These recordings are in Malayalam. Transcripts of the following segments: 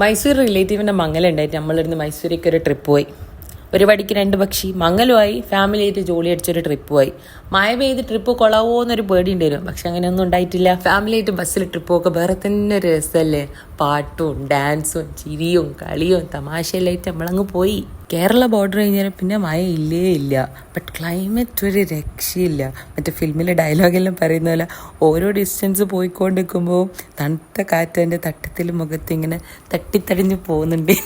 മൈസൂർ റിലേറ്റീവിൻ്റെ മംഗലുണ്ടായിട്ട് നമ്മളിരുന്ന് മൈസൂരേക്ക് ഒരു ട്രിപ്പ് പോയി. ഒരു വടിക്ക് 2 പക്ഷി. മംഗലുമായി, ഫാമിലി ആയിട്ട് ജോലി അടിച്ചൊരു ട്രിപ്പ് പോയി. മഴ പെയ്ത് ട്രിപ്പ് കൊളാവോ എന്നൊരു പേടി ഉണ്ടായിരുന്നു. പക്ഷെ അങ്ങനെയൊന്നും ഉണ്ടായിട്ടില്ല. ഫാമിലി ആയിട്ട് ബസ്സിൽ ട്രിപ്പ് പോക്കെ വേറെ തന്നെ ഒരു രസമല്ലേ. പാട്ടും ഡാൻസും ചിരിയും കളിയും തമാശയിലായിട്ട് നമ്മളങ്ങ് പോയി. കേരള ബോർഡർ കഴിഞ്ഞാൽ പിന്നെ മഴ ഇല്ലേ ഇല്ല. ബട്ട് ക്ലൈമറ്റ് ഒരു രക്ഷയില്ല. മറ്റേ ഫിലിമിലെ ഡയലോഗെല്ലാം പറയുന്ന പോലെ ഓരോ ഡിസ്റ്റൻസ് പോയിക്കൊണ്ടിരിക്കുമ്പോൾ തണുത്ത കാറ്റ് എൻ്റെ തട്ടത്തിൽ മുഖത്ത് ഇങ്ങനെ തട്ടിത്തടിഞ്ഞ് പോകുന്നുണ്ട്.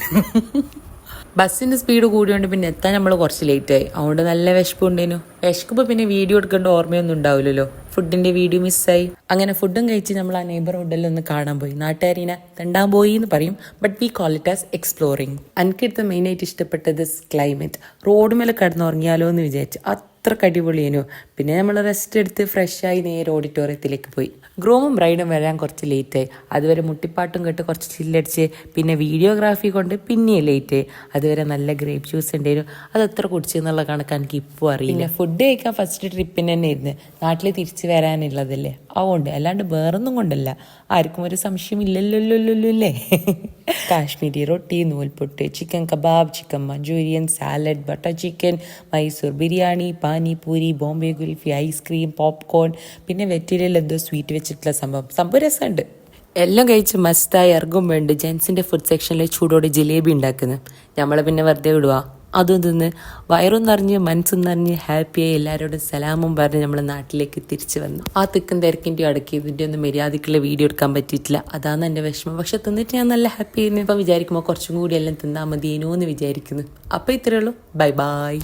ബസ്സിൻ്റെ സ്പീഡ് കൂടിയോണ്ട് പിന്നെ എത്താൻ നമ്മൾ കുറച്ച് ലേറ്റായി. അതുകൊണ്ട് നല്ല വിശപ്പുണ്ടേനു. വിശക്കുമ്പോൾ പിന്നെ വീഡിയോ എടുക്കേണ്ട ഓർമ്മയൊന്നും ഉണ്ടാവില്ലല്ലോ. ഫുഡിൻ്റെ വീഡിയോ മിസ്സായി. അങ്ങനെ ഫുഡും കഴിച്ച് നമ്മൾ ആ നെയ്ബർഹുഡിൽ ഒന്ന് കാണാൻ പോയി. നാട്ടുകാരിനെ തെണ്ടാൻ പോയി എന്ന് പറയും, but we call it as exploring. എനിക്കിടുത്ത് മെയിനായിട്ട് ഇഷ്ടപ്പെട്ടത് ക്ലൈമറ്റ്. റോഡ് മേലെ കിടന്നുറങ്ങിയാലോ എന്ന് വിചാരിച്ചു. അത്രക്ക് അടിപൊളിയേനു. പിന്നെ നമ്മൾ റെസ്റ്റ് എടുത്ത് ഫ്രഷായി നേരെ ഓഡിറ്റോറിയത്തിലേക്ക് പോയി. ഗ്രൂമും ബ്രൈഡും വരാൻ കുറച്ച് ലേറ്റായി. അതുവരെ മുട്ടിപ്പാട്ടും കേട്ട് കുറച്ച് ചില്ലടിച്ച് പിന്നെ വീഡിയോഗ്രാഫി കൊണ്ട് പിന്നെയും ലേറ്റായി. അതുവരെ നല്ല ഗ്രേപ്പ് ജ്യൂസ് ഉണ്ടായിരുന്നു. അത് എത്ര കുടിച്ചെന്നുള്ള കണക്ക് എനിക്ക് ഇപ്പോൾ അറിയില്ല. ഫുഡ് കഴിക്കാൻ ഫസ്റ്റ് ട്രിപ്പിന് തന്നെ ഇരുന്ന് നാട്ടിൽ തിരിച്ച് വരാനുള്ളതല്ലേ, അതുകൊണ്ട് അല്ലാണ്ട് വേറൊന്നും കൊണ്ടല്ല. ആർക്കും ഒരു സംശയം ഇല്ലല്ലോ. കാശ്മീരി റൊട്ടി, നൂൽപുട്ട്, chicken kebab, chicken Manchurian, salad, butter chicken, Mysore biryani, panipuri, Bombay kulfi, ice cream, popcorn, പിന്നെ വെറ്റിലയിൽ എന്തോ സ്വീറ്റ് വെച്ചിട്ടുള്ള സംഭവം രസമുണ്ട്. എല്ലാം കഴിച്ച് മസ്തായി ഇറങ്ങുമ്പോണ്ട് ജെൻസിൻ്റെ ഫുഡ് സെക്ഷനിൽ ചൂടോടെ ജിലേബി ഉണ്ടാക്കുന്നത്. നമ്മളെ പിന്നെ വെറുതെ വിടുക. അതും തിന്ന് വയറും നിറഞ്ഞ് മനസ്സും നിറഞ്ഞ് ഹാപ്പിയായി എല്ലാവരോടും സലാമും പറഞ്ഞ് നമ്മൾ നാട്ടിലേക്ക് തിരിച്ചു വന്നു. ആ തിക്കും തിരക്കിൻ്റെ അടക്കി ഇതിൻ്റെ ഒന്നും മര്യാദക്കുള്ള വീഡിയോ എടുക്കാൻ പറ്റിയിട്ടില്ല. അതാണ് എൻ്റെ വിഷമം. പക്ഷെ തിന്നിട്ട് ഞാൻ നല്ല ഹാപ്പി ആയിരുന്നു. ഇപ്പം വിചാരിക്കുമ്പോൾ കുറച്ചും കൂടി എല്ലാം തിന്നാൽ മതിയേനോ എന്ന് വിചാരിക്കുന്നു. അപ്പോൾ ഇത്രയേ ഉള്ളൂ. Bye bye.